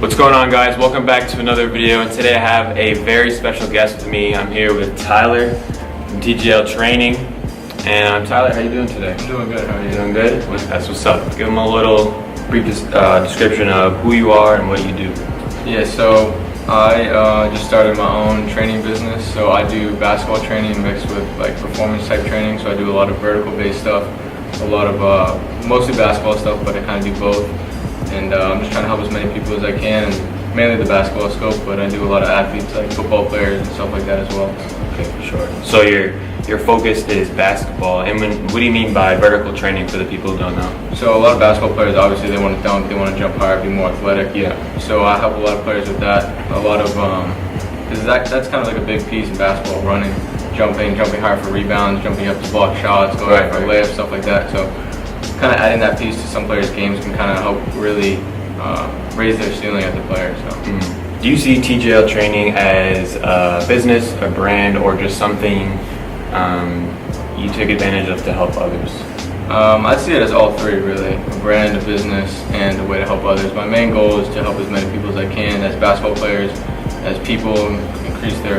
What's going on, guys? Welcome back to another video, and today I have a very special guest with me. I'm here with Tyler from TJL Training. And Tyler, how you doing today? I'm doing good. How are you? Doing good? That's what's up. Give them a little brief description of who you are and what you do. Yeah, so I just started my own training business. So I do basketball training mixed with like performance type training. So I do a lot of vertical based stuff, a lot of mostly basketball stuff, but I kind of do both. And I'm just trying to help as many people as I can, and mainly the basketball scope, but I do a lot of athletes like football players and stuff like that as well. Okay, for sure. So your focus is basketball, and what do you mean by vertical training for the people who don't know? So a lot of basketball players, obviously they want to dunk, they want to jump higher, be more athletic. Yeah. So I help a lot of players with that. A lot of, because that's kind of like a big piece in basketball, running, jumping higher for rebounds, jumping up to block shots, going up for layups, stuff like that. So kind of adding that piece to some players' games can kind of help really raise their ceiling as a player. So. Do you see TJL Training as a business, a brand, or just something you take advantage of to help others? I see it as all three, really. A brand, a business, and a way to help others. My main goal is to help as many people as I can, as basketball players, as people increase their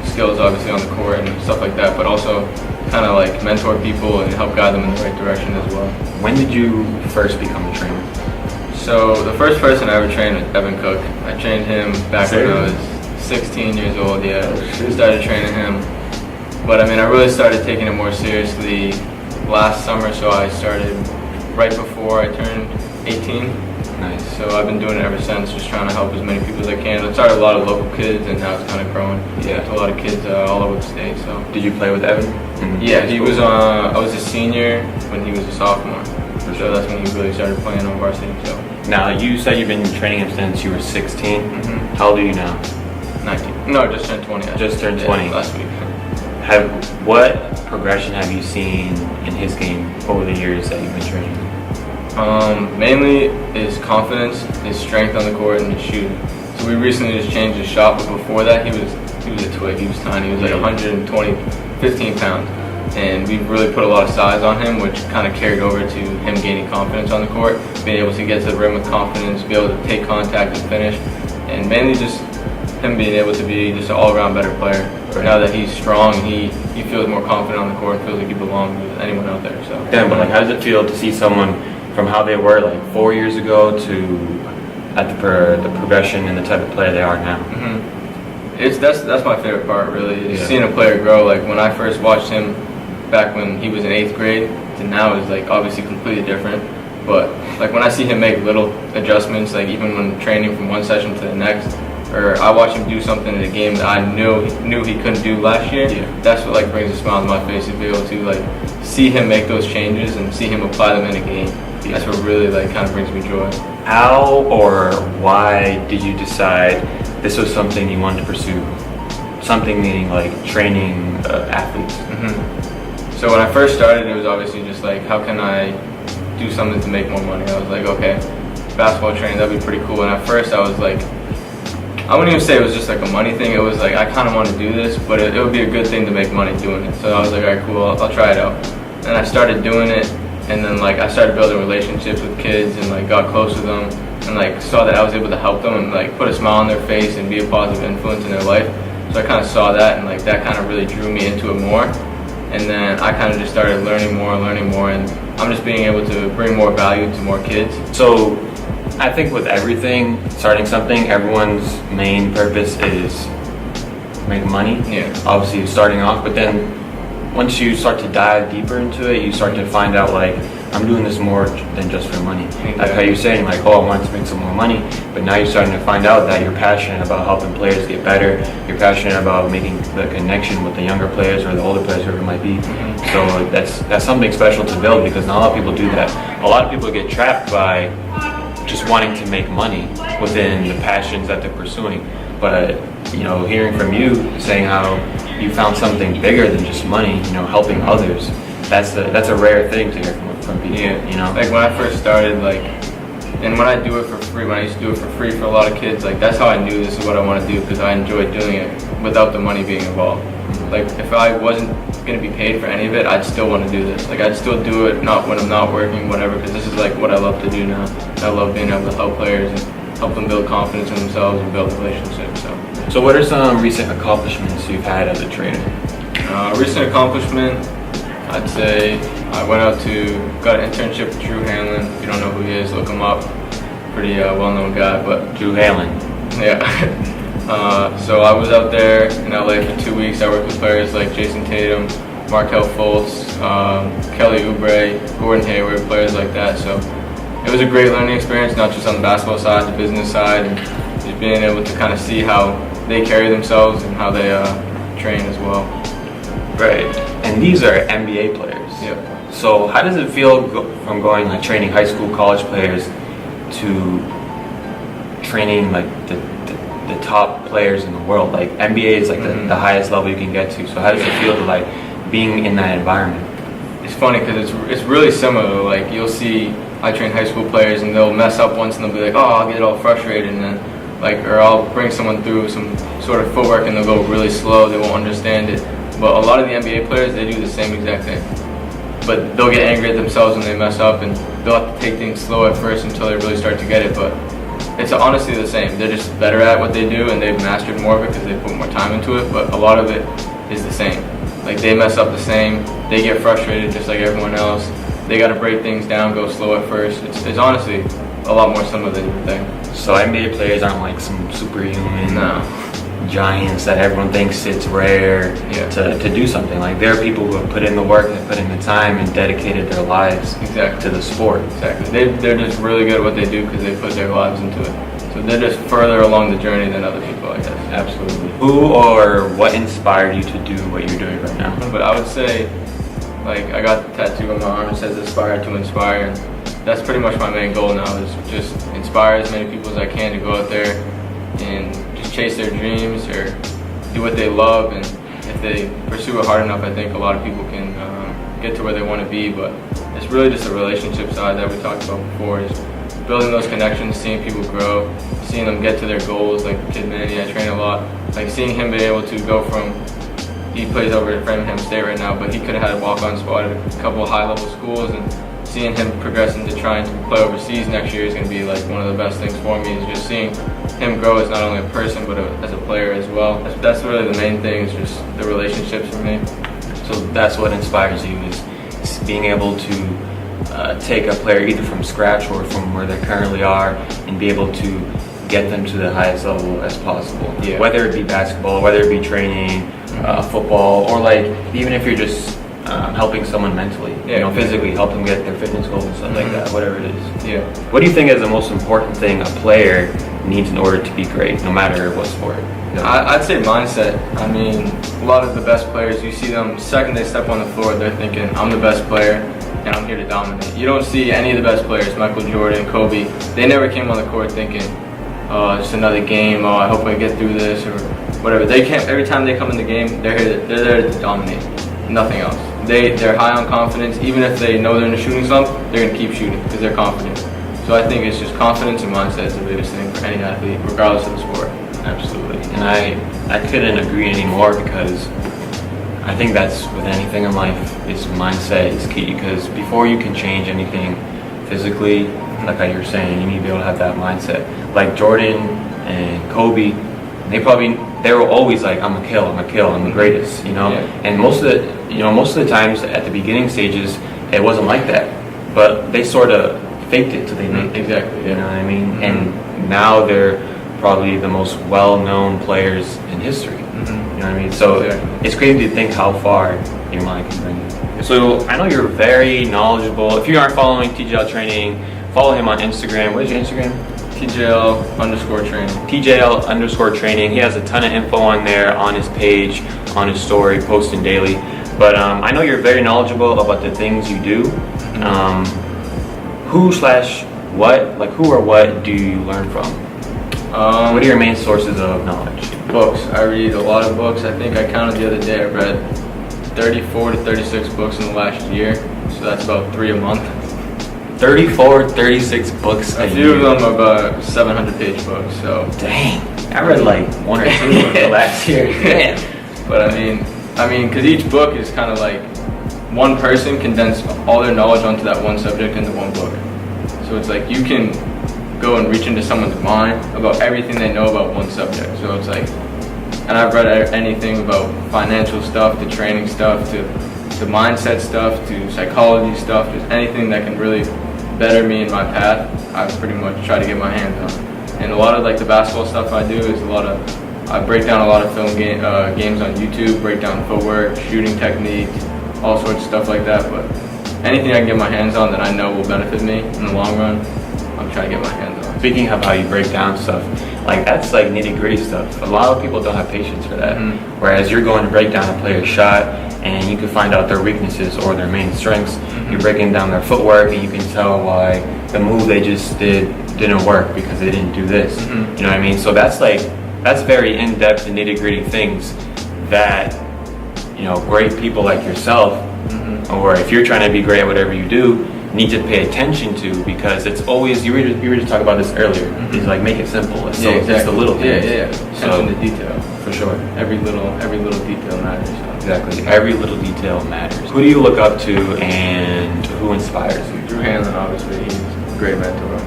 skills, obviously, on the court and stuff like that, but also kind of like mentor people and help guide them in the right direction as well. When did you first become a trainer? So the first person I ever trained was Evan Cook. I trained him back when I was 16 years old. Yeah, started training him. But I mean, I really started taking it more seriously last summer. So I started right before I turned 18. Nice. So I've been doing it ever since, just trying to help as many people as I can. I started a lot of local kids, and now it's kind of growing. Yeah, to a lot of kids all over the state. So. Did you play with Evan? Yeah, he was. I was a senior when he was a sophomore. So that's when he really started playing on varsity. So. Now, you said you've been training him since you were 16. How old are you now? 19. No, just turned 20. Just turned 20. Last week. What progression have you seen in his game over the years that you've been training? Mainly his confidence, his strength on the court, and his shooting. So we recently just changed his shot, but before that he was a twig. He was tiny. He was like 120, 15 pounds. And we really put a lot of size on him, which kind of carried over to him gaining confidence on the court, being able to get to the rim with confidence, be able to take contact and finish, and mainly just him being able to be just an all-around better player. Right. Now that he's strong, he feels more confident on the court, feels like he belongs with anyone out there. So. Yeah, but like, how does it feel to see someone from how they were like 4 years ago to at the progression and the type of player they are now? That's my favorite part, really, is seeing a player grow. Like when I first watched him back when he was in 8th grade to now is like obviously completely different. But like when I see him make little adjustments, like even when training from one session to the next, or I watch him do something in a game that I knew he couldn't do last year, that's what like brings a smile to my face, to be able to like see him make those changes and see him apply them in a game. That's what really like kind of brings me joy. How or why did you decide this was something you wanted to pursue? Something meaning like training athletes. So when I first started, it was obviously just like, how can I do something to make more money? I was like, okay, basketball training, that'd be pretty cool. And at first I was like, I wouldn't even say it was just like a money thing. It was like, I kind of want to do this, but it would be a good thing to make money doing it. So I was like, all right, cool, I'll try it out. And I started doing it, and then like I started building relationships with kids and like got close to them, and like saw that I was able to help them and like put a smile on their face and be a positive influence in their life. So I kind of saw that, and like that kind of really drew me into it more. And then I kind of just started learning more, and I'm just being able to bring more value to more kids. So I think with everything, starting something, everyone's main purpose is make money. Yeah. Obviously starting off, but then once you start to dive deeper into it, you start to find out like, I'm doing this more than just for money. Like how you're saying like, oh, I want to make some more money, but now you're starting to find out that you're passionate about helping players get better. You're passionate about making the connection with the younger players or the older players, whoever it might be. So that's something special to build, because not a lot of people do that. A lot of people get trapped by just wanting to make money within the passions that they're pursuing. But you know, hearing from you saying how you found something bigger than just money, you know, helping others, that's a rare thing to hear from people. You know, like when I first started, like, and when I do it for free, when I used to do it for free for a lot of kids, like that's how I knew this is what I want to do, because I enjoyed doing it without the money being involved. Like if I wasn't going to be paid for any of it, I'd still want to do this. Like I'd still do it, not when I'm not working, whatever, because this is like what I love to do now. I love being able to help players and help them build confidence in themselves and build relationships. So what are some recent accomplishments you've had as a trainer? Recent accomplishment, I'd say I got an internship with Drew Hanlon. If you don't know who he is, look him up. Pretty well-known guy, but Drew Hanlon. Yeah. So I was out there in LA for 2 weeks. I worked with players like Jason Tatum, Markelle Fultz, Kelly Oubre, Gordon Hayward, players like that. So it was a great learning experience, not just on the basketball side, the business side, and just being able to kind of see how they carry themselves and how they train as well. Right. And these are NBA players. Yep. So how does it feel from going like training high school, college players to training like the top players in the world? Like NBA is like the highest level you can get to. So how does it feel to like being in that environment? It's funny because it's really similar. Like you'll see, I train high school players and they'll mess up once and they'll be like, oh, I'll get all frustrated, and then or I'll bring someone through some sort of footwork and they'll go really slow. They won't understand it. But a lot of the NBA players, they do the same exact thing. But they'll get angry at themselves when they mess up, and they'll have to take things slow at first until they really start to get it. But it's honestly the same. They're just better at what they do, and they've mastered more of it because they put more time into it. But a lot of it is the same. Like they mess up the same. They get frustrated just like everyone else. They got to break things down, go slow at first. It's honestly a lot more similar than you think. So NBA players aren't like some superhuman giants that everyone thinks it's rare to do something. Like there are people who have put in the work, and put in the time, and dedicated their lives to the sport. Exactly. They're just really good at what they do because they put their lives into it. So they're just further along the journey than other people, I guess. Absolutely. Who or what inspired you to do what you're doing right now? But I would say, like, I got the tattoo on my arm that says "Aspire to Inspire," and that's pretty much my main goal now, is just inspire as many people as I can to go out there and just chase their dreams or do what they love. And if they pursue it hard enough, I think a lot of people can get to where they want to be. But it's really just a relationship side that we talked about before, is building those connections, seeing people grow, seeing them get to their goals. Like Kid Manny, I train a lot. Like seeing him be able to go from, he plays over at Framingham State right now, but he could have had a walk-on spot at a couple of high-level schools, and seeing him progress into trying to play overseas next year is going to be like one of the best things for me, is just seeing him grow as not only a person but as a player as well. That's really the main thing, is just the relationships for me. So that's what inspires you, is being able to take a player either from scratch or from where they currently are and be able to get them to the highest level as possible. Yeah. Whether it be basketball, whether it be training, football, or like even if you're just helping someone mentally, physically help them get their fitness goals and stuff like that, whatever it is. Yeah. What do you think is the most important thing a player needs in order to be great, no matter what sport? I'd say mindset. I mean, a lot of the best players, you see them, second they step on the floor, they're thinking, I'm the best player and I'm here to dominate. You don't see any of the best players, Michael Jordan, Kobe, they never came on the court thinking, oh, it's another game, oh, I hope I get through this, or whatever. They can't, every time they come in the game, they're there to dominate, nothing else. They're high on confidence. Even if they know they're in a shooting slump, they're going to keep shooting because they're confident. So I think it's just confidence and mindset is the biggest thing for any athlete, regardless of the sport. Absolutely. And I couldn't agree anymore, because I think that's with anything in life, is mindset is key, because before you can change anything physically, like how you're saying, you need to be able to have that mindset. Like Jordan and Kobe, they were always like, I'm the greatest, Yeah. And most of the times at the beginning stages, it wasn't like that, but they sort of faked it till they made it. Exactly. You know what I mean? And now they're probably the most well-known players in history. You know what I mean? So it's crazy to think how far your mind can bring you. So I know you're very knowledgeable. If you aren't following TJL Training, follow him on Instagram. What is your Instagram? TJL_training. TJL_training. He has a ton of info on there, on his page, on his story, posting daily. But I know you're very knowledgeable about the things you do. Who or what do you learn from? What are your main sources of knowledge? Books. I read a lot of books. I think I counted the other day, I read 34 to 36 books in the last year. So that's about 3 a month. 34, 36 books a year. A few of them are about 700-page books. So dang, I read like 1 or 2 of the last year. Damn. But I mean, because each book is kind of like one person condensed all their knowledge onto that one subject into one book. So it's like you can go and reach into someone's mind about everything they know about one subject. So it's like, and I've read anything about financial stuff, to training stuff, to mindset stuff, to psychology stuff, just anything that can really better me in my path, I pretty much try to get my hands on. And a lot of like the basketball stuff I do is I break down a lot of film games on YouTube, break down footwork, shooting techniques, all sorts of stuff like that. But anything I can get my hands on that I know will benefit me in the long run, I'm trying to get my hands on. Speaking of how you break down stuff, like that's like nitty gritty stuff. A lot of people don't have patience for that. Whereas you're going to break down a player's shot and you can find out their weaknesses or their main strengths. You're breaking down their footwork and you can tell why the move they just didn't work because they didn't do this. You know what I mean? So that's very in-depth and nitty-gritty things that, you know, great people like yourself, or if you're trying to be great at whatever you do, need to pay attention to, because it's always, you were just talking about this earlier. It's like, make it simple. It's it's the little things. Attention to detail. For sure. Every little detail matters. Exactly. Every little detail matters. Who do you look up to and who inspires you? Drew Hanlon, obviously, he's a great mentor.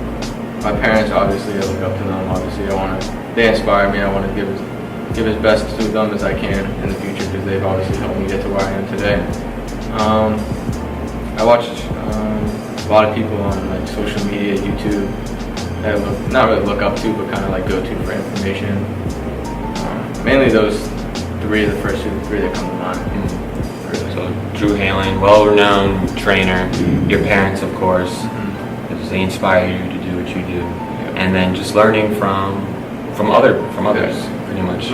My parents, obviously, I look up to them. Obviously, they inspire me. I want to give as best to them as I can in the future, because they've obviously helped me get to where I am today. I watch a lot of people on like social media, YouTube, that I not really look up to, but kind of like go to for information. Mainly those three, the first three that come to mind. So Drew Hanlon, well-renowned trainer. Your parents, of course, they inspire you to do what you do, and then just learning from others, pretty much. As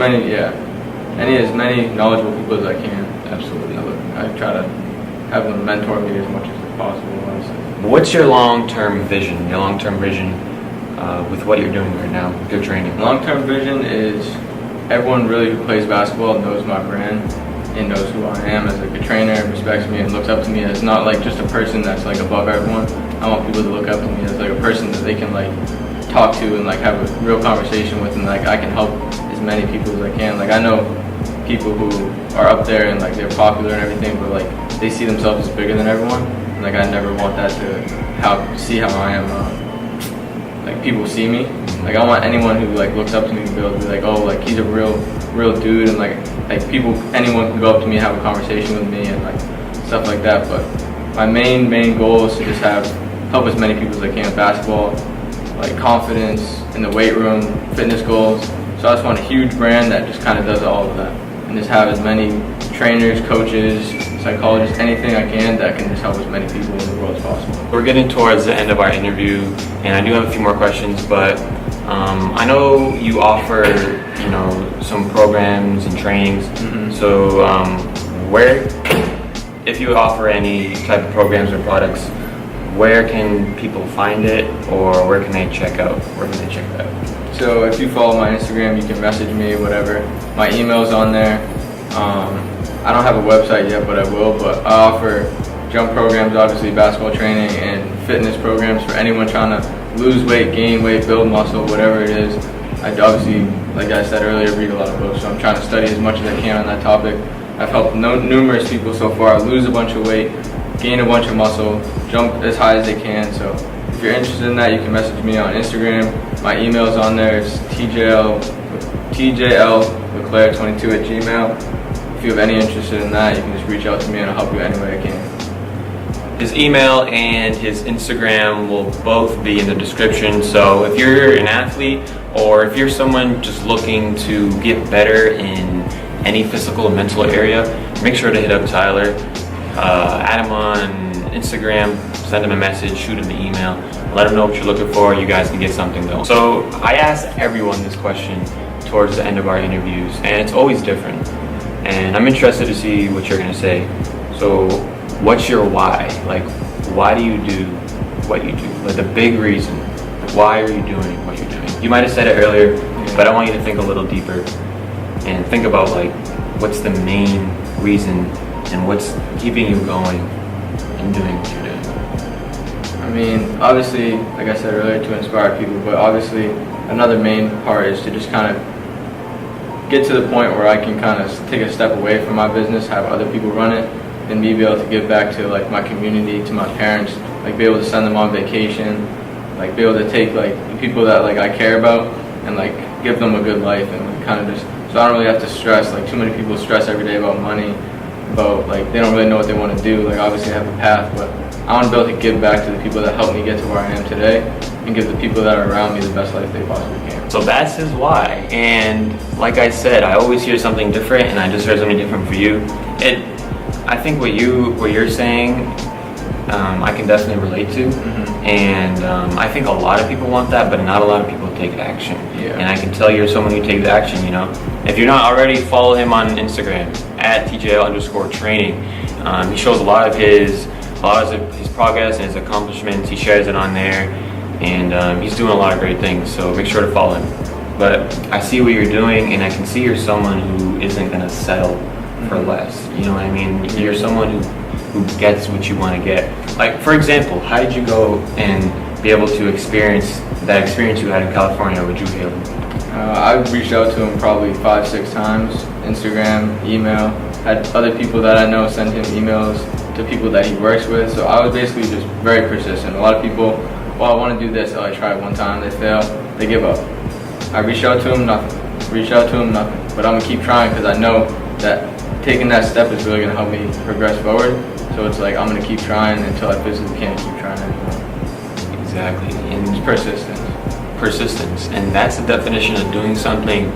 many knowledgeable people as I can. Absolutely. I try to have them mentor me as much as possible. Honestly. What's your long-term vision? Your long-term vision with what you're doing right now, with your training? Long-term vision is everyone really who plays basketball knows my brand and knows who I am as like a trainer, and respects me and looks up to me as not like just a person that's like above everyone. I want people to look up to me as like a person that they can like talk to and like have a real conversation with, and like I can help as many people as I can. Like I know people who are up there and like they're popular and everything, but like they see themselves as bigger than everyone. And, like I never want that to see how I am. Like people see me. Like I want anyone who like looks up to me to be able to be like, oh, like he's a real dude, and like anyone can go up to me and have a conversation with me and like stuff like that. But my main goal is to just help as many people as I can with basketball, like confidence in the weight room, fitness goals. So I just want a huge brand that just kind of does all of that, and just have as many trainers, coaches, psychologists, anything I can that can just help as many people in the world as possible. We're getting towards the end of our interview, and I do have a few more questions, but I know you offer, you know, some programs and trainings. So if you offer any type of programs or products, where can people find it, or where can they check out? Where can they check that out? So if you follow my Instagram, you can message me, whatever. My email's on there. I don't have a website yet, but I will. But I offer jump programs, obviously basketball training, and fitness programs for anyone trying to lose weight, gain weight, build muscle, whatever it is. I obviously, like I said earlier, read a lot of books, so I'm trying to study as much as I can on that topic. I've helped numerous people so far lose a bunch of weight, gain a bunch of muscle, jump as high as they can. So if you're interested in that, you can message me on Instagram. My email's on there. It's TJLLeclaire22@gmail.com. If you have any interest in that, you can just reach out to me and I'll help you any way I can. His email and his Instagram will both be in the description. So if you're an athlete, or if you're someone just looking to get better in any physical and mental area, make sure to hit up Tyler. Add him on Instagram, send him a message, shoot him an email, let him know what you're looking for. You guys can get something going. So I ask everyone this question towards the end of our interviews, and it's always different. And I'm interested to see what you're gonna say. So what's your why? Like, why do you do what you do? Like the big reason. Why are you doing what you're doing? You might have said it earlier, but I want you to think a little deeper and think about like, what's the main reason and what's keeping you going and doing what you're doing? I mean, obviously, like I said earlier, to inspire people, but obviously another main part is to just kind of get to the point where I can kind of take a step away from my business, have other people run it, and me be able to give back to like my community, to my parents, like be able to send them on vacation, like be able to take like the people that like I care about and like give them a good life and like, kind of just so I don't really have to stress. Like too many people stress every day about money, about like they don't really know what they want to do. Like obviously I have a path, but I want to be able to give back to the people that helped me get to where I am today and give the people that are around me the best life they possibly can. So that's his why. And like I said, I always hear something different, and I just heard something different for you. I think what you're saying, I can definitely relate to. And I think a lot of people want that, but not a lot of people take action. Yeah. And I can tell you're someone who takes action. You know, if you're not already, follow him on Instagram at TJL_training. He shows a lot of his progress and his accomplishments. He shares it on there, and he's doing a lot of great things. So make sure to follow him. But I see what you're doing, and I can see you're someone who isn't going to settle for less. You know what I mean? You're someone who gets what you want to get. Like, for example, how did you go and be able to experience that experience you had in California with Drew Haley? I reached out to him probably 5-6 times, Instagram, email. Had other people that I know send him emails to people that he works with. So I was basically just very persistent. A lot of people, well, I want to do this. Oh, I try it one time, they fail, they give up. I reached out to him, nothing. Reached out to him, nothing. But I'm going to keep trying because I know that taking that step is really going to help me progress forward. So it's like I'm going to keep trying until I physically can't keep trying anymore. Exactly. And It's persistence. Persistence. And that's the definition of doing something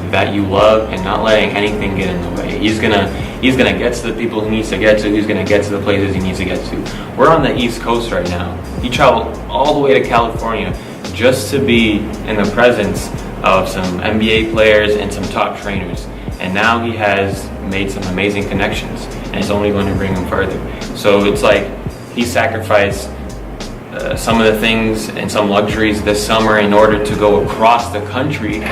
that you love and not letting anything get in the way. He's gonna get to the people he needs to get to. He's gonna get to the places he needs to get to. We're on the East Coast right now. He traveled all the way to California just to be in the presence of some NBA players and some top trainers. And now he has made some amazing connections, and it's only going to bring him further. So it's like he sacrificed some of the things and some luxuries this summer in order to go across the country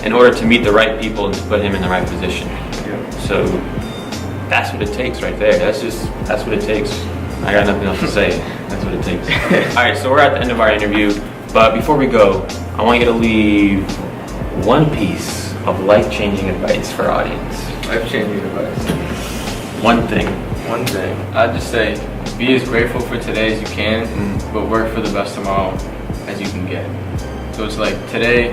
in order to meet the right people and to put him in the right position. Yeah. So that's what it takes right there. That's what it takes. I got nothing else to say. That's what it takes. All right, so we're at the end of our interview, but before we go, I want you to leave one piece of life-changing advice for our audience. Life-changing advice. One thing. One thing. I'd just say be as grateful for today as you can, but work for the best tomorrow as you can get. So it's like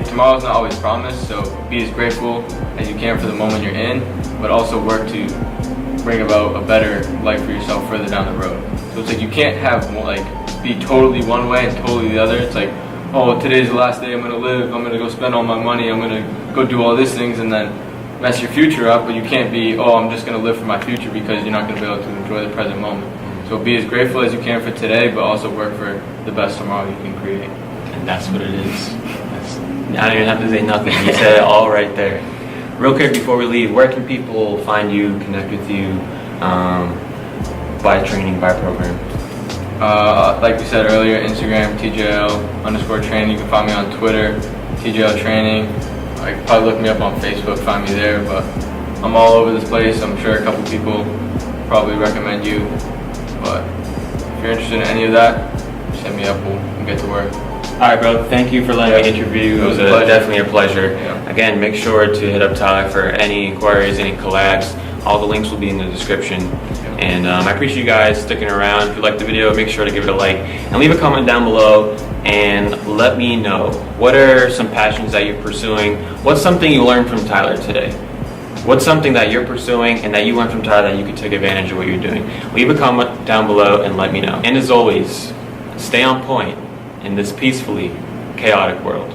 tomorrow's not always promised, so be as grateful as you can for the moment you're in, but also work to bring about a better life for yourself further down the road. So it's like you can't have be totally one way and totally the other. It's like, oh, today's the last day I'm gonna live, I'm gonna go spend all my money, I'm gonna go do all these things and then mess your future up, but you can't be, oh, I'm just gonna live for my future because you're not gonna be able to enjoy the present moment. So be as grateful as you can for today, but also work for the best tomorrow you can create. And that's what it is. I don't even have to say nothing. You said it all right there. Real quick before we leave, where can people find you, connect with you, buy training, buy program? Like we said earlier, Instagram, TJL_training. You can find me on Twitter, TJL Training. Probably look me up on Facebook, find me there, but I'm all over this place. I'm sure a couple people probably recommend you, but if you're interested in any of that, just hit me up, we'll get to work. All right, bro. Thank you for letting me interview. It was definitely a pleasure. Yeah. Again, make sure to hit up Tyler for any inquiries, any collabs. All the links will be in the description. Yeah. And I appreciate you guys sticking around. If you liked the video, make sure to give it a like and leave a comment down below and let me know what are some passions that you're pursuing. What's something you learned from Tyler today? What's something that you're pursuing and that you learned from Tyler that you could take advantage of what you're doing? Leave a comment down below and let me know. And as always, stay on point in this peacefully chaotic world.